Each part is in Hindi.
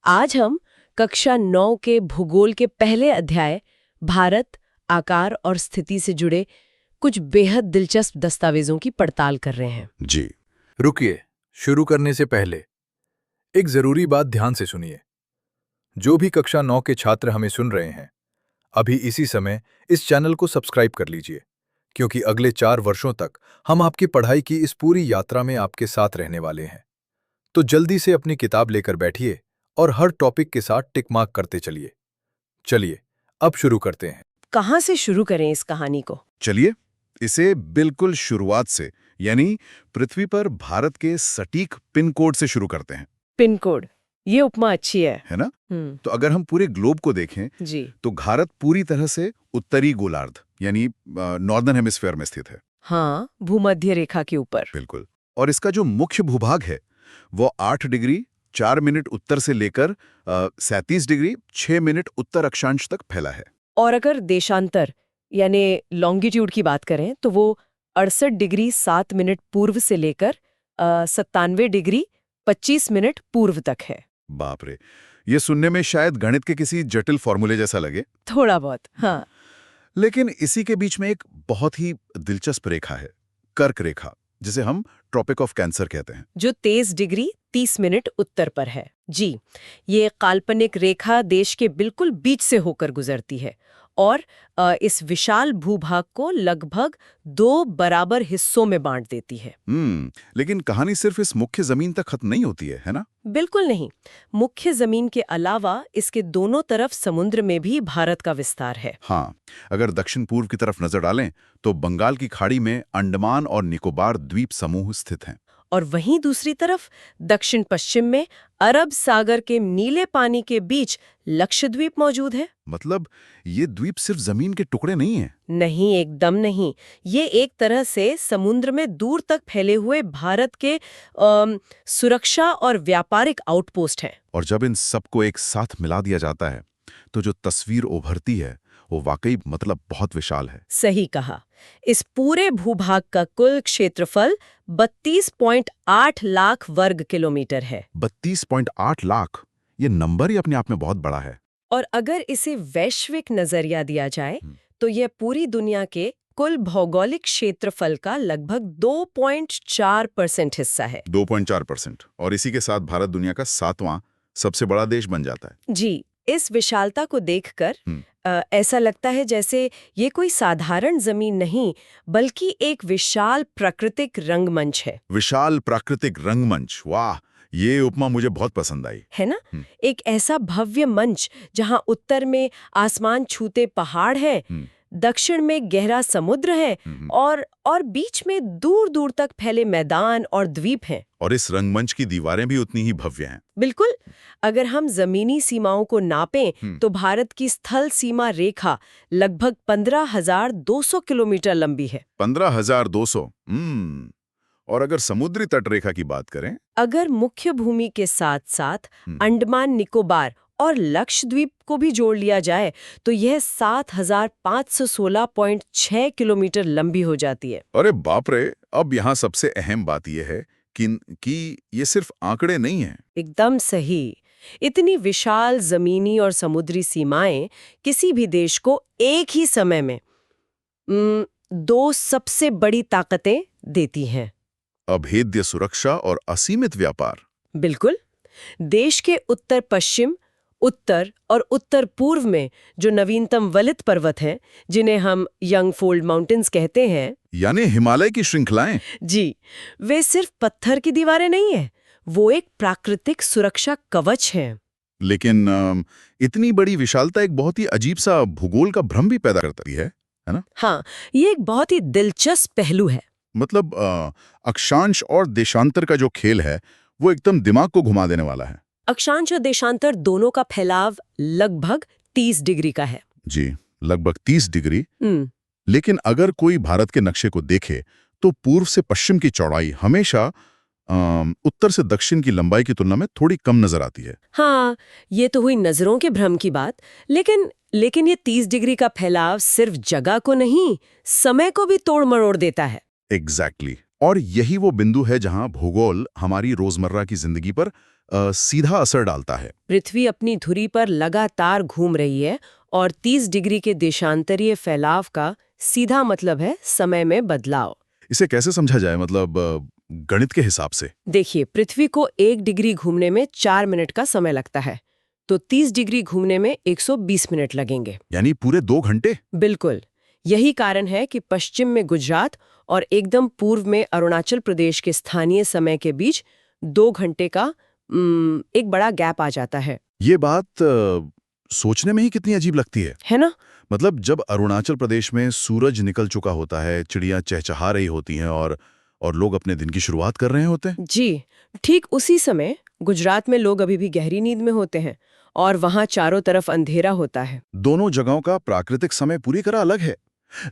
आज हम कक्षा 9 के भूगोल के पहले अध्याय भारत, आकार और स्थिति से जुड़े कुछ बेहद दिलचस्प दस्तावेजों की पड़ताल कर रहे हैं। जी, रुकिए, शुरू करने से पहले एक जरूरी बात ध्यान से सुनिए। जो भी कक्षा 9 के छात्र हमें सुन रहे हैं, अभी इसी समय इस चैनल को सब्सक्राइब कर लीजिए, क्योंकि अगले 4 वर्षों तक हम आपकी पढ़ाई की इस पूरी यात्रा में आपके साथ रहने वाले हैं। तो जल्दी से अपनी किताब लेकर बैठिए और हर टॉपिक के साथ टिक मार्क करते चलिए। चलिए, अब शुरू करते हैं। कहाँ से शुरू करें इस कहानी को? चलिए इसे बिल्कुल शुरुआत से, यानी पृथ्वी पर भारत के सटीक पिन कोड से शुरू करते हैं। पिन कोड, ये उपमा अच्छी है ना? तो अगर हम पूरे ग्लोब को देखें जी। तो भारत पूरी तरह से उत्तरी गोलार्ध यानी नॉर्दर्न हेमिस्फीयर में स्थित है। हाँ, भूमध्य रेखा के ऊपर। बिल्कुल। और इसका जो मुख्य भूभाग है वो 8 डिग्री 4 मिनट उत्तर से लेकर 37 डिग्री 6 मिनट उत्तर अक्षांश तक फैला है। और अगर देशांतर यानी लॉन्गिट्यूड की बात करें तो वो 68 डिग्री 7 मिनट पूर्व से लेकर 97 डिग्री 25 मिनट पूर्व तक है। बाप रे, ये सुनने में शायद गणित के किसी जटिल फॉर्मूले जैसा लगे। थोड़ा बहुत, हाँ। लेकिन इसी के बीच में एक बहुत ही दिलचस्प रेखा है, कर्क रेखा, जिसे हम ट्रॉपिक ऑफ कैंसर कहते हैं, जो 23 डिग्री 30 मिनट उत्तर पर है। जी, ये काल्पनिक रेखा देश के बिल्कुल बीच से होकर गुजरती है और इस विशाल भूभाग को लगभग 2 बराबर हिस्सों में बांट देती है। लेकिन कहानी सिर्फ इस मुख्य जमीन तक खत्म नहीं होती है ना? बिल्कुल नहीं। मुख्य जमीन के अलावा इसके दोनों तरफ समुद्र में भी भारत का विस्तार है। हाँ, अगर दक्षिण पूर्व की तरफ नजर डालें तो बंगाल की खाड़ी में अंडमान और निकोबार द्वीप समूह स्थित हैं। और वहीं दूसरी तरफ दक्षिण पश्चिम में अरब सागर के नीले पानी के बीच लक्षद्वीप मौजूद है। मतलब ये द्वीप सिर्फ जमीन के टुकड़े नहीं हैं? नहीं, एकदम नहीं। ये एक तरह से समुद्र में दूर तक फैले हुए भारत के सुरक्षा और व्यापारिक आउटपोस्ट हैं। और जब इन सबको एक साथ मिला दिया जाता है तो जो तस्वीर उभरती है वो वाकई मतलब बहुत विशाल है। सही कहा। इस पूरे भूभाग का कुल क्षेत्रफल 32.8 लाख वर्ग किलोमीटर है। 32.8 लाख, ये नंबर ही अपने आप में बहुत बड़ा है। और अगर इसे वैश्विक नजरिया दिया जाए तो यह पूरी दुनिया के कुल भौगोलिक क्षेत्रफल का लगभग 2.4% हिस्सा है। 2.4%। और इसी के साथ भारत दुनिया का 7वां सबसे बड़ा देश बन जाता है। जी, इस विशालता को देखकर ऐसा लगता है जैसे ये कोई साधारण जमीन नहीं, बल्कि एक विशाल प्राकृतिक रंगमंच है। विशाल प्राकृतिक रंगमंच, वाह, ये उपमा मुझे बहुत पसंद आई। है ना? एक ऐसा भव्य मंच जहां उत्तर में आसमान छूते पहाड़ है, दक्षिण में गहरा समुद्र है और बीच में दूर दूर तक फैले मैदान और द्वीप हैं। और इस रंगमंच की दीवारें भी उतनी ही भव्य हैं। बिल्कुल। अगर हम जमीनी सीमाओं को नापें तो भारत की स्थल सीमा रेखा लगभग 15,200 किलोमीटर लंबी है। 15,200। और अगर समुद्री तट रेखा की बात करें, अगर मुख्य भूमि के साथ साथ अंडमान निकोबार और लक्षद्वीप को भी जोड़ लिया जाए तो यह 7,516.6 किलोमीटर लंबी हो जाती है। अरे बाप रे! अब यहाँ सबसे अहम बात यह है कि ये सिर्फ आंकड़े नहीं हैं। एकदम सही। इतनी विशाल जमीनी और समुद्री सीमाएं किसी भी देश को एक ही समय में 2 सबसे बड़ी ताकतें देती हैं। अभेद्य सुरक्षा और असीमित व्यापार। बिल्कुल। देश के उत्तर पश्चिम, उत्तर और उत्तर पूर्व में जो नवीनतम वलित पर्वत हैं, जिन्हें हम यंग फोल्ड माउंटेन्स कहते हैं, यानी हिमालय की श्रृंखलाएं। जी, वे सिर्फ पत्थर की दीवारें नहीं हैं, वो एक प्राकृतिक सुरक्षा कवच हैं। लेकिन इतनी बड़ी विशालता एक बहुत ही अजीब सा भूगोल का भ्रम भी पैदा करती है ना? हाँ, ये एक बहुत ही दिलचस्प पहलू है। मतलब अक्षांश और देशांतर का जो खेल है वो एकदम दिमाग को घुमा देने वाला है। अक्षांश और देशांतर दोनों का फैलाव लगभग 30 डिग्री का है। जी, लगभग 30 डिग्री। लेकिन अगर कोई भारत के नक्शे को देखे तो पूर्व से पश्चिम की चौड़ाई हमेशा उत्तर से दक्षिण की लंबाई की तुलना में थोड़ी कम नजर आती है। हाँ, ये तो हुई नजरों के भ्रम की बात, लेकिन ये 30 डिग्री का फैलाव सिर्फ जगह को नहीं, समय को भी तोड़ मरोड़ देता है। एग्जैक्टली। और यही वो बिंदु है जहां भूगोल हमारी रोजमर्रा की जिंदगी पर सीधा असर डालता है। पृथ्वी अपनी धुरी पर लगातार घूम रही है और 30 डिग्री के देशांतरीय फैलाव का सीधा मतलब है समय में बदलाव। इसे कैसे समझा जाए, मतलब गणित के हिसाब से? देखिए, पृथ्वी को 1 डिग्री घूमने में 4 मिनट का समय लगता है, तो 30 डिग्री घूमने में 120 मिनट लगेंगे। यानी पूरे 2 घंटे? बिल्कुल। यही कारण है कि पश्चिम में गुजरात और एकदम पूर्व में अरुणाचल प्रदेश के स्थानीय समय के बीच 2 घंटे का एक बड़ा गैप आ जाता है। ये बात सोचने में ही कितनी अजीब लगती है ना? मतलब जब अरुणाचल प्रदेश में सूरज निकल चुका होता है, चिड़ियां चहचहा रही होती हैं और लोग अपने दिन की शुरुआत कर रहे होते हैं। जी, ठीक उसी समय गुजरात में लोग अभी भी गहरी नींद में होते हैं और वहां चारों तरफ अंधेरा होता है। दोनों जगहों का प्राकृतिक समय पूरी तरह अलग है।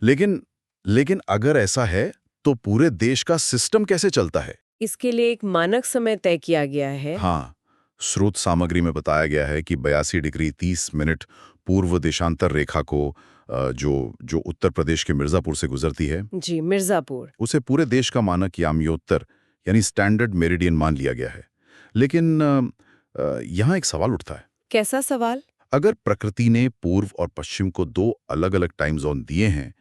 लेकिन अगर ऐसा है तो पूरे देश का सिस्टम कैसे चलता है? इसके लिए एक मानक समय तय किया गया है। हाँ, स्रोत सामग्री में बताया गया है कि 82 डिग्री 30 मिनट पूर्व देशांतर रेखा को जो उत्तर प्रदेश के मिर्जापुर से गुजरती है, जी, मिर्जापुर, उसे पूरे देश का मानक याम्योत्तर यानी स्टैंडर्ड मेरिडियन मान लिया गया है। लेकिन यहाँ एक सवाल उठता है। कैसा सवाल? अगर प्रकृति ने पूर्व और पश्चिम को 2 अलग-अलग टाइम जोन दिए हैं,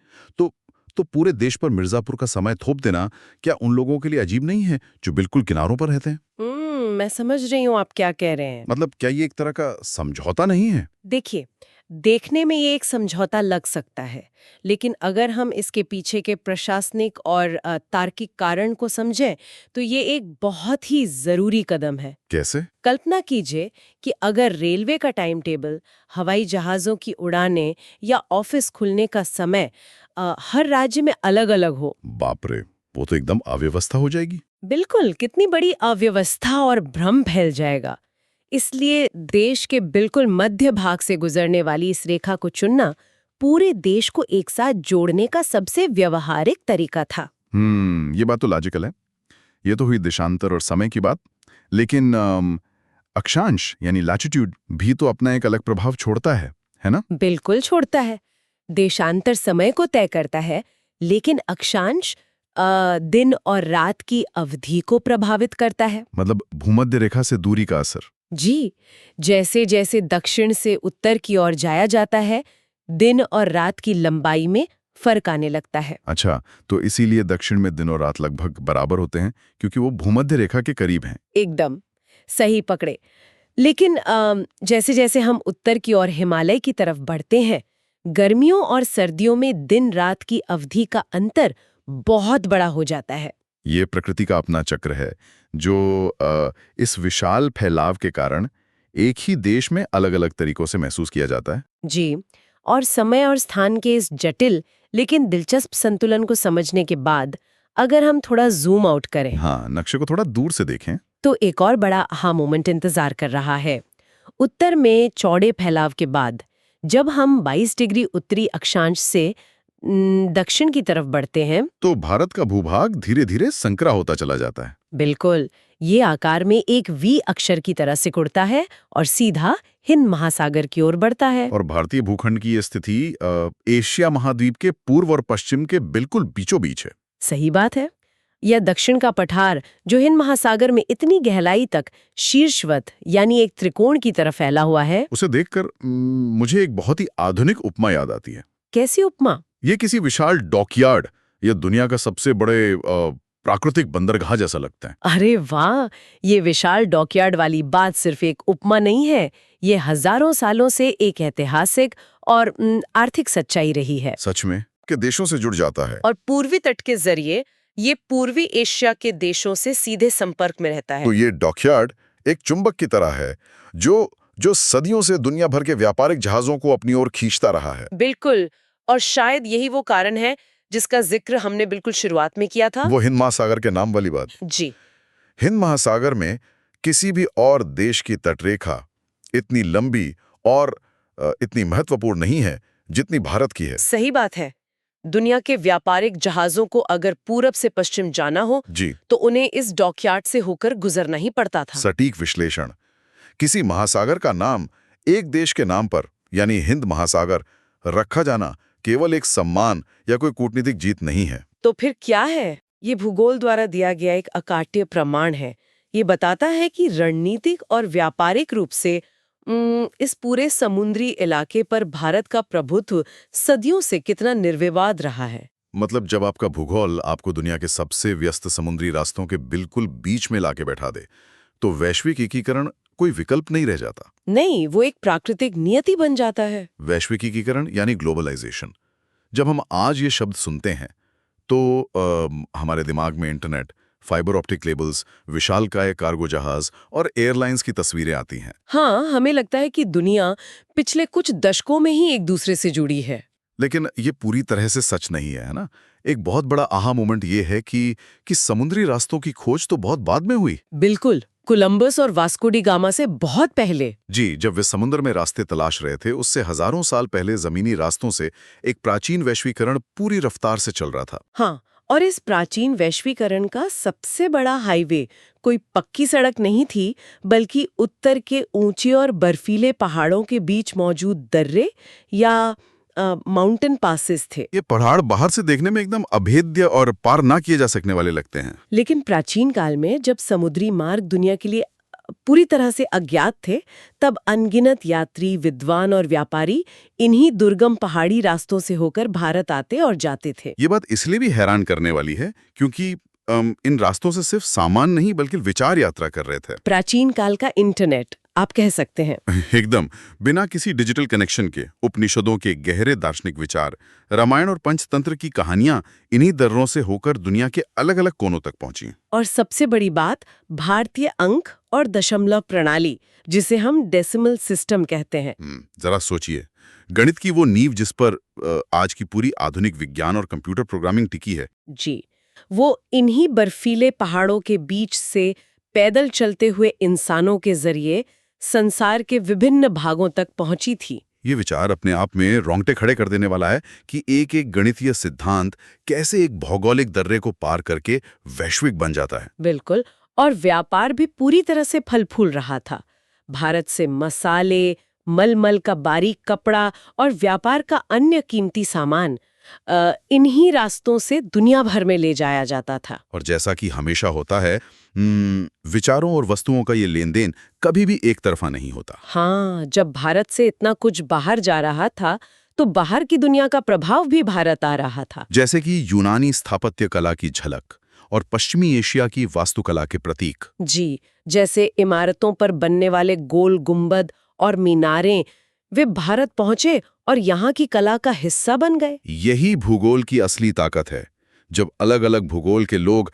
तो पूरे देश पर मिर्जापुर का समय थोप देना क्या उन लोगों के लिए अजीब नहीं है जो बिल्कुल किनारों पर रहते हैं? मैं समझ रही हूँ आप क्या कह रहे हैं। मतलब क्या ये एक तरह का समझौता नहीं है? देखिए, देखने में ये एक समझौता लग सकता है, लेकिन अगर हम इसके पीछे के प्रशासनिक और तार्किक कारण को समझें, तो ये एक बहुत ही जरूरी कदम है। कैसे? कल्पना कीजिए कि अगर रेलवे का टाइम टेबल, हवाई जहाज़ों की उड़ानें या ऑफिस खुलने का समय हर राज्य में अलग-अलग हो। बाप रे, वो तो एकदम अव्यवस्था हो जाएगी। बिल्कुल, कितनी बड़ी अव्यवस्था और भ्रम फैल जाएगा। इसलिए देश के बिल्कुल मध्य भाग से गुजरने वाली इस रेखा को चुनना पूरे देश को एक साथ जोड़ने का सबसे व्यवहारिक तरीका था। ये बात तो लॉजिकल है। ये तो हुई देशांतर और समय की बात। लेकिन अक्षांश यानी लैटिट्यूड भी तो अपना एक अलग प्रभाव छोड़ता है ना? बिल्कुल छोड़ता है। देशांतर समय को तय करता है, लेकिन अक्षांश दिन और रात की अवधि को प्रभावित करता है। मतलब भूमध्य रेखा से दूरी का असर। जी, जैसे जैसे दक्षिण से उत्तर की ओर जाया जाता है, दिन और रात की लंबाई में फर्क आने लगता है। अच्छा, तो इसीलिए दक्षिण में दिन और रात लगभग बराबर होते हैं, क्योंकि वो भूमध्य रेखा के करीब हैं। एकदम सही पकड़े। लेकिन जैसे जैसे हम उत्तर की ओर हिमालय की तरफ बढ़ते हैं, गर्मियों और सर्दियों में दिन रात की अवधि का अंतर बहुत बड़ा हो जाता है। ये प्रकृति का अपना चक्र है, जो इस विशाल फैलाव के कारण एक ही देश में अलग-अलग तरीकों से महसूस किया जाता है। जी, और समय और स्थान के इस जटिल लेकिन दिलचस्प संतुलन को समझने के बाद अगर हम थोड़ा जूम आउट करें, हाँ, नक्शे को थोड़ा दूर से देखें, तो एक और बड़ा आहा मोमेंट इंतजार कर रहा है। उत्तर में चौड़े फैलाव के बाद जब हम 22 डिग्री उत्तरी अक्षांश से दक्षिण की तरफ बढ़ते हैं, तो भारत का भूभाग धीरे-धीरे संकरा होता चला जाता है। बिल्कुल, ये आकार में एक वी अक्षर की तरह सिकुड़ता है और सीधा हिंद महासागर की ओर बढ़ता है। और भारतीय भूखंड की ये स्थिति एशिया महाद्वीप के पूर्व और पश्चिम के बिल्कुल बीचों बीच है। सही बात है। यह दक्षिण का पठार जो हिंद महासागर में इतनी गहराई तक शीर्षवत यानी एक त्रिकोण की तरह फैला हुआ है, उसे देखकर मुझे एक बहुत ही आधुनिक उपमा याद आती है। कैसी उपमा? ये किसी विशाल डॉकयार्ड या दुनिया का सबसे बड़े प्राकृतिक बंदरगाह जैसा लगता है। अरे वाह, ये विशाल डॉकयार्ड वाली बात सिर्फ एक उपमा नहीं है, ये हजारों सालों से एक ऐतिहासिक और आर्थिक सच्चाई रही है। सच में के देशों से जुड़ जाता है। और पूर्वी तट के जरिए ये पूर्वी एशिया के देशों से सीधे संपर्क में रहता है। तो ये डॉकयार्ड एक चुंबक की तरह है जो सदियों से दुनिया भर के व्यापारिक जहाजों को अपनी ओर खींचता रहा है। बिल्कुल, और शायद यही वो कारण है जिसका जिक्र हमने बिल्कुल शुरुआत में किया था। वो हिंद महासागर के नाम वाली बात। जी, हिंद महासागर में किसी भी और देश की तटरेखा इतनी लंबी और इतनी महत्वपूर्ण नहीं है जितनी भारत की है। सही बात है। दुनिया के व्यापारिक जहाजों को अगर पूरब से पश्चिम जाना हो जी, तो उन्हें इस डॉकयार्ड से होकर गुजरना ही पड़ता था। सटीक विश्लेषण। किसी महासागर का नाम एक देश के नाम पर यानी हिंद महासागर रखा जाना केवल एक सम्मान या कोई कूटनीतिक जीत नहीं है। तो फिर क्या है? ये भूगोल द्वारा दिया गया एक अकाट्य प्रमाण है ये बताता है कि रणनीतिक और व्यापारिक रूप से इस पूरे समुद्री इलाके पर भारत का प्रभुत्व सदियों से कितना निर्विवाद रहा है। मतलब जब आपका भूगोल आपको दुनिया के सबसे व्यस्त समुद्री रास्तों के बिल्कुल बीच में लाके बैठा दे, तो वैश्विक एकीकरण कोई विकल्प नहीं रह जाता। नहीं, वो एक प्राकृतिक नियति बन जाता है। वैश्विक एकीकरण यानी ग्लोबलाइजेशन। जब हम आज ये शब्द सुनते हैं तो हमारे दिमाग में इंटरनेट, फाइबर ऑप्टिक केबल्स, विशालकाय कार्गो जहाज और एयरलाइंस की तस्वीरें आती हैं। हाँ, हमें लगता है कि दुनिया पिछले कुछ दशकों में ही एक दूसरे से जुड़ी है। लेकिन ये पूरी तरह से सच नहीं है ना? एक बहुत बड़ा आहा मोमेंट ये है कि समुद्री रास्तों की खोज तो बहुत बाद में हुई। बिल्कुल, कोलंबस और वास्को डी गामा से बहुत पहले। जी, जब वे समुद्र में रास्ते तलाश रहे थे, उससे हजारों साल पहले जमीनी रास्तों से एक प्राचीन वैश्वीकरण पूरी रफ्तार से चल रहा था। हाँ, और इस प्राचीन वैश्वीकरण का सबसे बड़ा हाईवे कोई पक्की सड़क नहीं थी, बल्कि उत्तर के ऊंचे और बर्फीले पहाड़ों के बीच मौजूद दर्रे या माउंटेन पासेस थे। ये पहाड़ बाहर से देखने में एकदम अभेद्य और पार ना किए जा सकने वाले लगते हैं। लेकिन प्राचीन काल में जब समुद्री मार्ग दुनिया के लिए पूरी तरह से अज्ञात थे, तब अनगिनत यात्री, विद्वान और व्यापारी इन्हीं दुर्गम पहाड़ी रास्तों से होकर भारत आते और जाते थे। ये बात इसलिए भी हैरान करने वाली है क्योंकि इन रास्तों से सिर्फ सामान नहीं बल्कि विचार यात्रा कर रहे थे। प्राचीन काल का इंटरनेट आप कह सकते हैं। एकदम बिना किसी डिजिटल कनेक्शन के उपनिषदों के गहरे दार्शनिक विचार, रामायण और पंचतंत्र की कहानियां इन्हीं दर्रों से होकर दुनिया के अलग-अलग कोनों तक पहुंची। और सबसे बड़ी बात, भारतीय अंक और दशमलव प्रणाली, जिसे हम डेसिमल सिस्टम कहते हैं। जरा सोचिए, गणित की वो नींव जिस पर आज की पूरी आधुनिक विज्ञान और कंप्यूटर प्रोग्रामिंग टिकी है। जी, वो इन्हीं बर्फीले पहाड़ों के बीच से पैदल चलते हुए इंसानों के जरिए संसार के विभिन्न भागों तक पहुंची थी। ये विचार अपने आप में रोंगटे खड़े कर देने वाला है कि एक एक गणितीय सिद्धांत कैसे एक भौगोलिक दर्रे को पार करके वैश्विक बन जाता है। बिल्कुल, और व्यापार भी पूरी तरह से फल फूल रहा था। भारत से मसाले, मलमल का बारीक कपड़ा और व्यापार का अन्य कीमती सामान इन्हीं रास्तों से दुनिया भर में ले जाया जाता था। और जैसा कि हमेशा होता है, विचारों और वस्तुओं का ये लेन देन कभी भी एक तरफा नहीं होता। हाँ, जब भारत से इतना कुछ बाहर जा रहा था, तो बाहर की दुनिया का प्रभाव भी भारत आ रहा था। जैसे कि यूनानी स्थापत्य कला की झलक और पश्चिमी एशिया की वास्तुकला के प्रतीक। जी, जैसे इमारतों पर बनने वाले गोल गुंबद और मीनारें, वे भारत पहुंचे और यहाँ की कला का हिस्सा बन गए। यही भूगोल की असली ताकत है। जब अलग-अलग भूगोल के लोग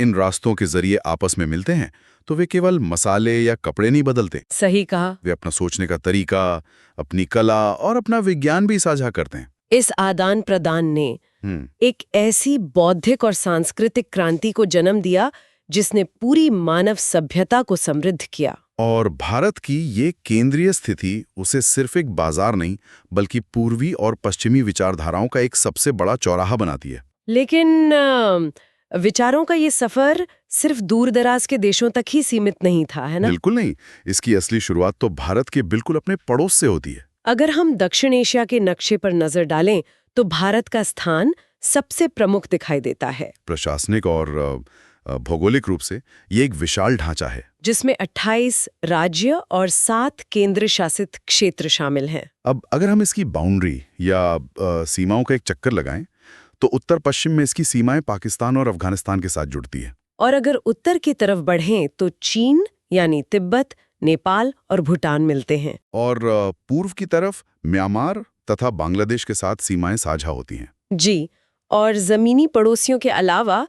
इन रास्तों के जरिए आपस में मिलते हैं, तो वे केवल मसाले या कपड़े नहीं बदलते। सही कहा। वे अपना सोचने का तरीका, अपनी कला और अपना विज्ञान भी साझा करते हैं। इस आदान प्रदान ने एक ऐसी बौद्धिक और सांस्कृतिक क्रांति को जन्म दिया जिसने पूरी मानव सभ्यता को समृद्ध किया। और भारत की ये केंद्रीय स्थिति उसे सिर्फ एक बाजार नहीं बल्कि पूर्वी और पश्चिमी विचारधाराओं का एक सबसे बड़ा चौराहा बनाती है। लेकिन विचारों का ये सफर सिर्फ दूर दराज के देशों तक ही सीमित नहीं था, है ना? बिल्कुल नहीं। इसकी असली शुरुआत तो भारत के बिल्कुल अपने पड़ोस से होती है। अगर हम दक्षिण एशिया के नक्शे पर नजर डालें तो भारत का स्थान सबसे प्रमुख दिखाई देता है। प्रशासनिक और भौगोलिक रूप से ये एक विशाल ढांचा है जिसमें 28 राज्य और 7 केंद्र शासित क्षेत्र शामिल हैं। अब अगर हम इसकी बाउंड्री या सीमाओं का एक चक्कर लगाएं तो उत्तर पश्चिम में इसकी सीमाएं पाकिस्तान और अफगानिस्तान के साथ जुड़ती हैं। और अगर उत्तर की तरफ बढ़ें तो चीन यानी तिब्बत, नेपाल और भूटान मिलते हैं। और पूर्व की तरफ म्यांमार तथा बांग्लादेश के साथ सीमाएं साझा होती हैं। जी, और जमीनी पड़ोसियों के अलावा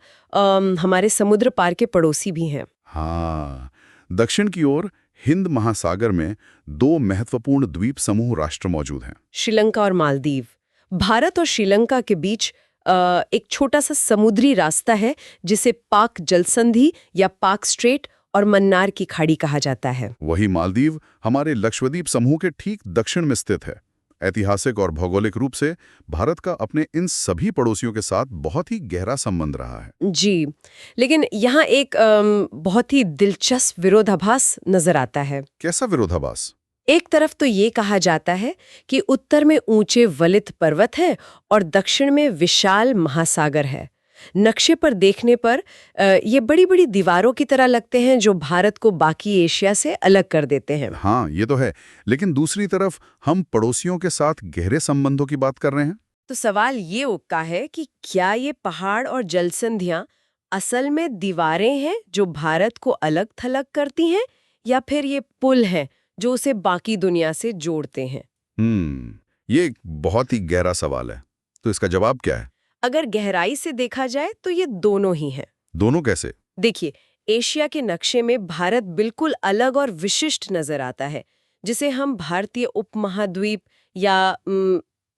हमारे समुद्र पार के पड़ोसी भी हैं। हाँ, दक्षिण की ओर हिंद महासागर में 2 महत्वपूर्ण द्वीप समूह राष्ट्र मौजूद हैं, श्रीलंका और मालदीव। भारत और श्रीलंका के बीच एक छोटा सा समुद्री रास्ता है जिसे पाक जलसंधि या पाक स्ट्रेट और मन्नार की खाड़ी कहा जाता है। वही मालदीव हमारे लक्षद्वीप समूह के ठीक दक्षिण में स्थित है। ऐतिहासिक और भौगोलिक रूप से भारत का अपने इन सभी पड़ोसियों के साथ बहुत ही गहरा संबंध रहा है। जी, लेकिन यहाँ एक बहुत ही दिलचस्प विरोधाभास नजर आता है। कैसा विरोधाभास? एक तरफ तो ये कहा जाता है कि उत्तर में ऊंचे वलित पर्वत है और दक्षिण में विशाल महासागर है, नक्शे पर देखने पर ये बड़ी बड़ी दीवारों की तरह लगते हैं जो भारत को बाकी एशिया से अलग कर देते हैं। हाँ, ये तो है। लेकिन दूसरी तरफ हम पड़ोसियों के साथ गहरे संबंधों की बात कर रहे हैं। तो सवाल ये उठता है कि क्या ये पहाड़ और जलसंधियां असल में दीवारें हैं जो भारत को अलग थलग करती हैं, या फिर ये पुल हैं जो उसे बाकी दुनिया से जोड़ते हैं? ये एक बहुत ही गहरा सवाल है। तो इसका जवाब क्या है? अगर गहराई से देखा जाए तो ये दोनों ही हैं। दोनों कैसे? देखिए, एशिया के नक्शे में भारत बिल्कुल अलग और विशिष्ट नजर आता है, जिसे हम भारतीय उपमहाद्वीप या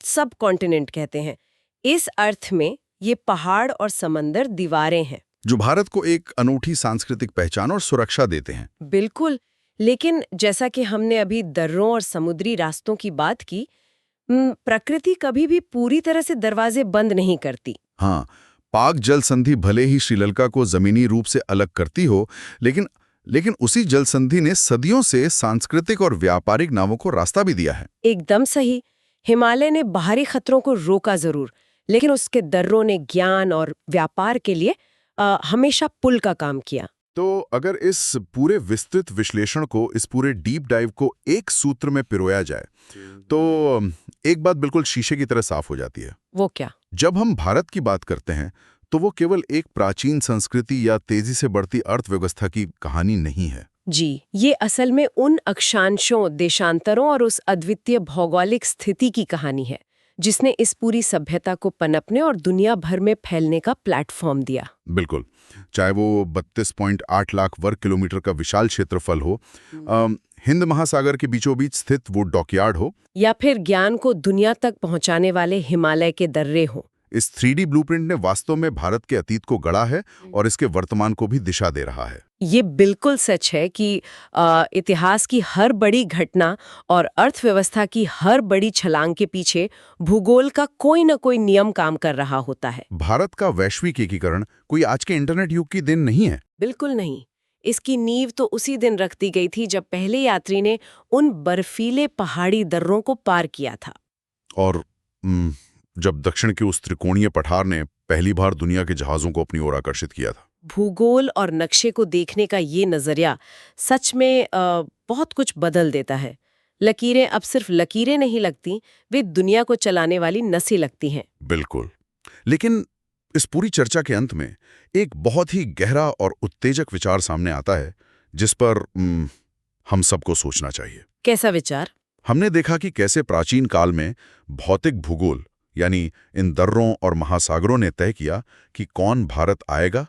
सब कॉन्टिनेंट कहते हैं। इस अर्थ में ये पहाड़ और समंदर दीवारें हैं। जो भारत को एक अनूठी सांस्कृतिक पहचान और सुरक्षा देते हैं। बिल्कुल, लेकिन जैसा कि हमने अभी दर्रों और समुद्री रास्तों की बात की, प्रकृति कभी भी पूरी तरह से दरवाजे बंद नहीं करती। हाँ, पाक जल संधि भले ही श्रीलंका को जमीनी रूप से अलग करती हो, लेकिन उसी जल संधि ने सदियों से सांस्कृतिक और व्यापारिक नावों को रास्ता भी दिया है। एकदम सही। हिमालय ने बाहरी खतरों को रोका जरूर, लेकिन उसके दर्रों ने ज्ञान और व्यापार के लिए हमेशा पुल का काम किया। तो अगर इस पूरे विस्तृत विश्लेषण को, इस पूरे डीप डाइव को एक सूत्र में पिरोया जाए, तो एक बात बिल्कुल शीशे की तरह साफ हो जाती है। वो क्या? जब हम भारत की बात करते हैं तो वो केवल एक प्राचीन संस्कृति या तेजी से बढ़ती अर्थव्यवस्था की कहानी नहीं है। जी, ये असल में उन अक्षांशों, देशांतरों और उस अद्वितीय भौगोलिक स्थिति की कहानी है जिसने इस पूरी सभ्यता को पनपने और दुनिया भर में फैलने का प्लेटफॉर्म दिया। बिल्कुल, चाहे वो 32.8 लाख वर्ग किलोमीटर का विशाल क्षेत्रफल हो, हिंद महासागर के बीचों बीच स्थित वो डॉकयार्ड हो, या फिर ज्ञान को दुनिया तक पहुंचाने वाले हिमालय के दर्रे हो। इस 3D ब्लूप्रिंट ने वास्तव में भारत के अतीत को गढ़ा है और इसके वर्तमान को भी दिशा दे रहा है। ये बिल्कुल सच है कि इतिहास की हर बड़ी घटना और अर्थव्यवस्था की हर बड़ी छलांग के पीछे भूगोल का कोई न कोई नियम काम कर रहा होता है। भारत का वैश्विक एकीकरण कोई आज के इंटरनेट युग की देन नहीं है। बिल्कुल नहीं। इसकी नींव तो उसी दिन रख दी गई थी जब पहले यात्री ने उन बर्फीले पहाड़ी दर्रों को पार किया था। और जब दक्षिण के उस त्रिकोणीय पठार ने पहली बार दुनिया के जहाजों को अपनी ओर आकर्षित किया था। भूगोल और नक्शे को देखने का ये नजरिया सच में बहुत कुछ बदल देता है। लकीरें अब सिर्फ लकीरें नहीं लगती, वे दुनिया को चलाने वाली नसें लगती हैं। बिल्कुल। लेकिन इस पूरी चर्चा के अंत में एक बहुत ही गहरा और उत्तेजक विचार सामने आता है जिस पर हम सबको सोचना चाहिए। कैसा विचार? हमने देखा कि कैसे प्राचीन काल में भौतिक भूगोल यानी इन दर्रों और महासागरों ने तय किया कि कौन भारत आएगा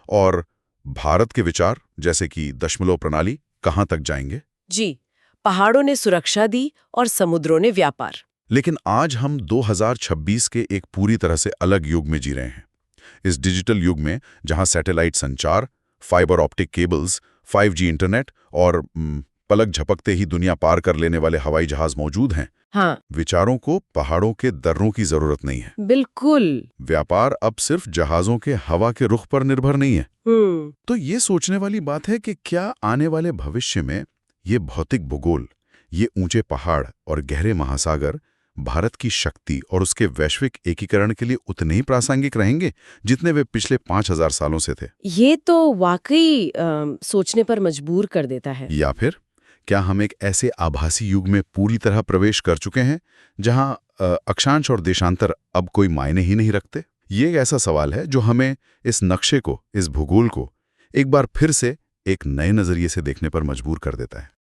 और भारत के विचार जैसे कि दशमलव प्रणाली कहां तक जाएंगे। जी, पहाड़ों ने सुरक्षा दी और समुद्रों ने व्यापार। लेकिन आज हम 2026 के एक पूरी तरह से अलग युग में जी रहे हैं। इस डिजिटल युग में जहां सैटेलाइट संचार, fibre optic cables, 5G internet और पलक झपकते ही दुनिया पार कर लेने वाले हवाई जहाज मौजूद हैं। हाँ, विचारों को पहाड़ों के दर्रों की जरूरत नहीं है। बिल्कुल। व्यापार अब सिर्फ जहाजों के हवा के रुख पर निर्भर नहीं है। तो ये सोचने वाली बात है कि क्या आने वाले भविष्य में ये भौतिक भूगोल, ये ऊंचे पहाड़ और गहरे महासागर भारत की शक्ति और उसके वैश्विक एकीकरण के लिए उतने ही प्रासंगिक रहेंगे जितने वे पिछले 5000 सालों से थे। ये तो वाकई सोचने पर मजबूर कर देता है। या फिर क्या हम एक ऐसे आभासी युग में पूरी तरह प्रवेश कर चुके हैं जहां अक्षांश और देशांतर अब कोई मायने ही नहीं रखते? ये एक ऐसा सवाल है जो हमें इस नक्शे को, इस भूगोल को एक बार फिर से एक नए नजरिए से देखने पर मजबूर कर देता है।